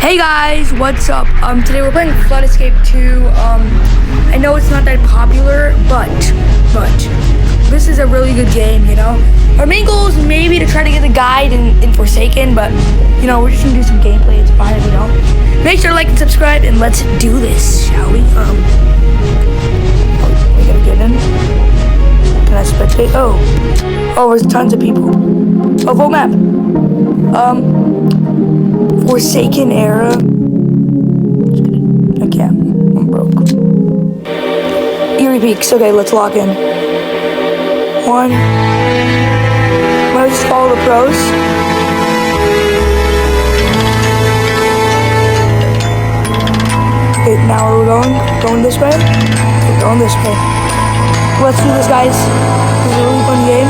Hey guys, what's up? Today we're playing Flood Escape 2. I know it's not that popular, but this is a really good game, you know? Our main goal is maybe to try to get the guide in Forsaken, but, you know, we're just gonna do some gameplay. It's fine if we don't. Make sure to like and subscribe, and let's do this, shall we? We gotta get in. Can I spectate? Oh, there's tons of people. Oh, vote map. Forsaken era. I can't. I'm broke. Eerie Peaks. Okay, let's log in. One. Let's just follow the pros. Okay, now where are we going? Going this way? We're going this way. Let's do this, guys. This is a really fun game.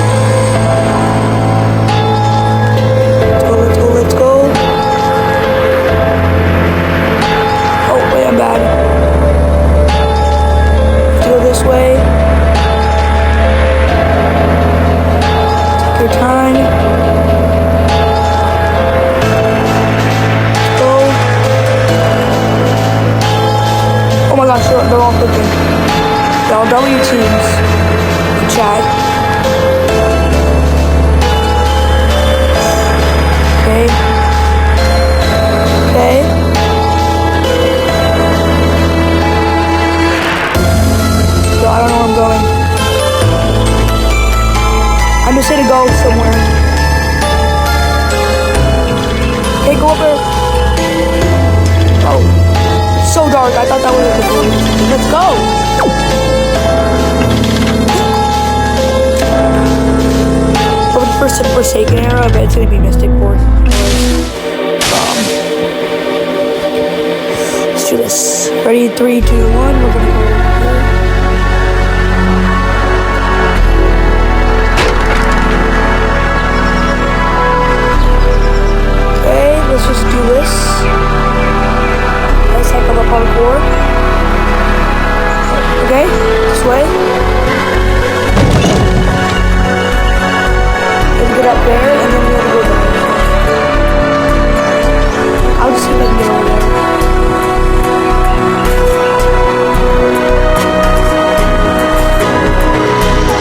Let's go. I'm bad. Let's go this way. Take your time. Let's go. Oh my gosh, they're all clicking. Y'all W teams. Chat. Okay. Okay. I don't know where I'm going. I'm just gonna go somewhere. Hey, go over. Oh, so dark. I thought that was the blue. Let's go. Over the first Forsaken era, I bet it's gonna be Mystic Force. Let's do this. Ready? 3, 2, 1. We're gonna go. Let's just do this. Let's heck of a parkour. Okay, this way. Let's get up there, and then we're gonna go there. I'll just see if I can get over there.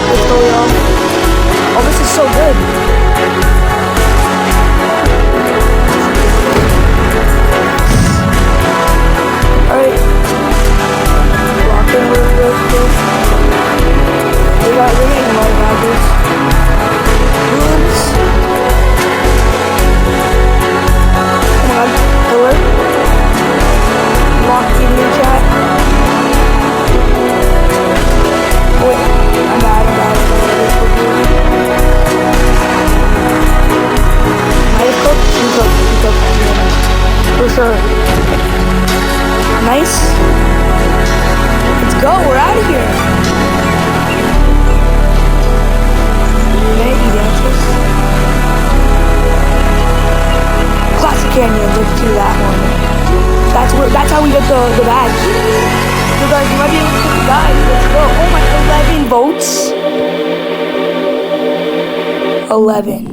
Let's go, y'all. Oh, this is so good. For sure. Nice. Let's go. We're out of here. Okay, Classic Canyon. Let's do that one. That's how we get the badge. So guys, you might be able to get the guide. Let's go. Oh my, 11 votes. 11.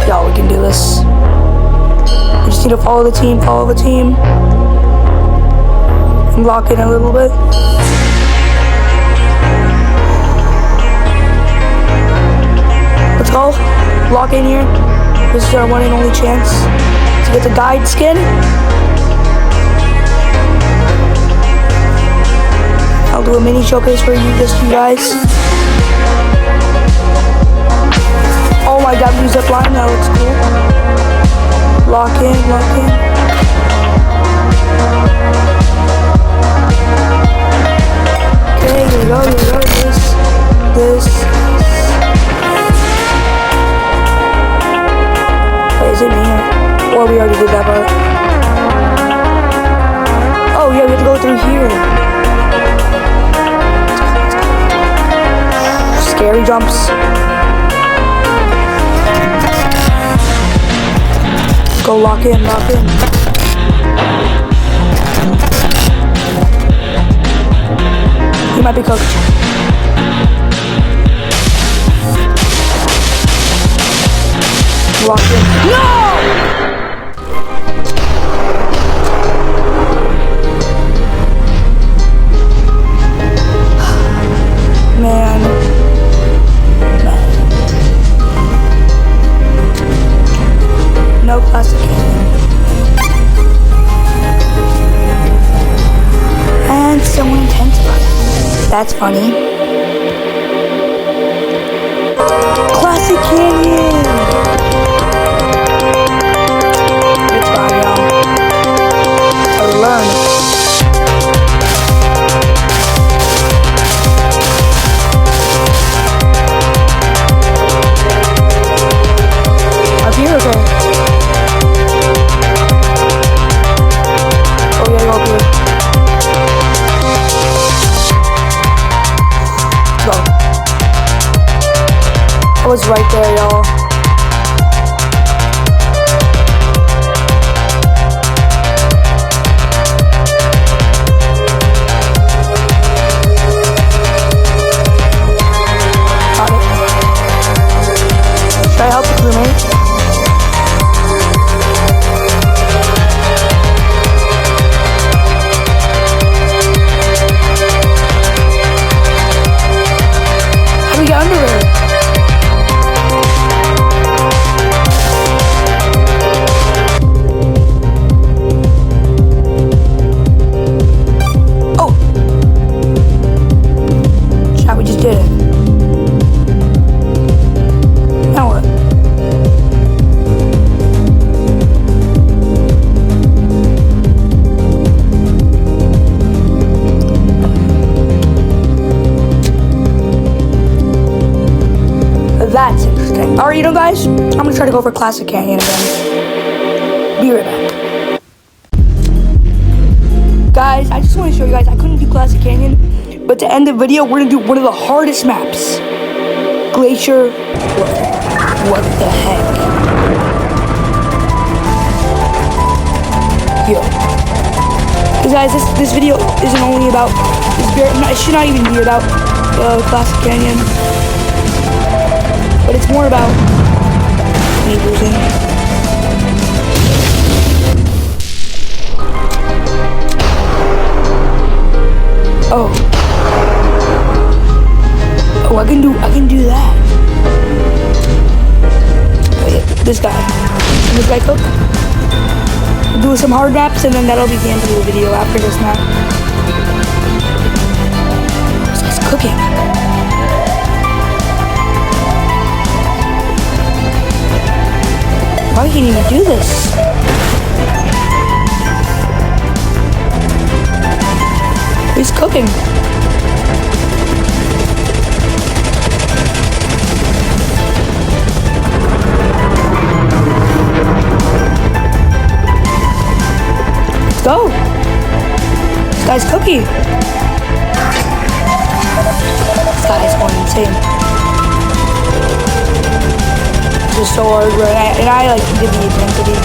Yo, we can do this. We just need to follow the team, and lock in a little bit. Let's go. Lock in here. This is our one and only chance to get the guide skin. I'll do a mini showcase for you guys. Oh my god, we zip line, that looks cool. Lock in. Okay, here we go. This. Wait, is it me? Or we already did that part? Oh yeah, we have to go through here. Scary jumps. Go lock in. He might be cooked. Lock in. No! no Classic Canyon. And someone intensified. That's funny. Classic Canyon! It's fine, y'all. I'll learn. Up here, okay. Oh yeah, go up here. Go. I was right there, y'all. Got it. Should I help the crewmate? How do we get under there? We just did it. Now what? That's interesting. Alright, you know guys, I'm gonna try to go for Classic Canyon again. Be right back. Guys, I just want to show you guys, I couldn't do Classic Canyon, but to end the video, we're gonna do one of the hardest maps. Glacier. What the heck? Yo. Because guys, this video isn't only about, it should not even be about Classic Canyon. But it's more about me losing. Oh, I can do that. Oh, yeah, this guy. Can this guy cook? Do some hard maps and then that'll be the end of the video after this map. This guy's cooking. Why can't even do this? He's cooking. Let's go. This guy's cooking. This guy's going insane. This is so hard, bro. And I like to give the intensity.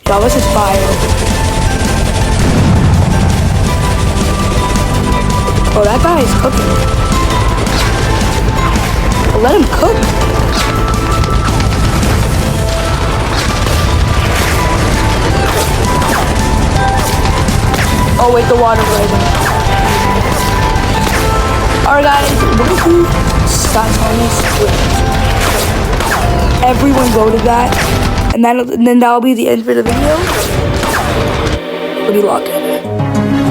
Yo, this is fire. Oh, that guy is cooking. Well, let him cook. Oh wait, the water's rising. Alright guys, we're gonna do Sky Swift. Everyone voted that. And then that'll be the end for the video. Pretty locked in.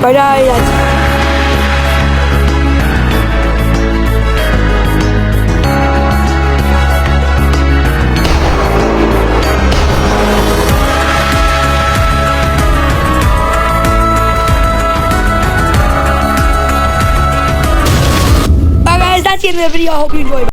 Bye guys. Bye guys, that's the end of the video. I hope you enjoyed.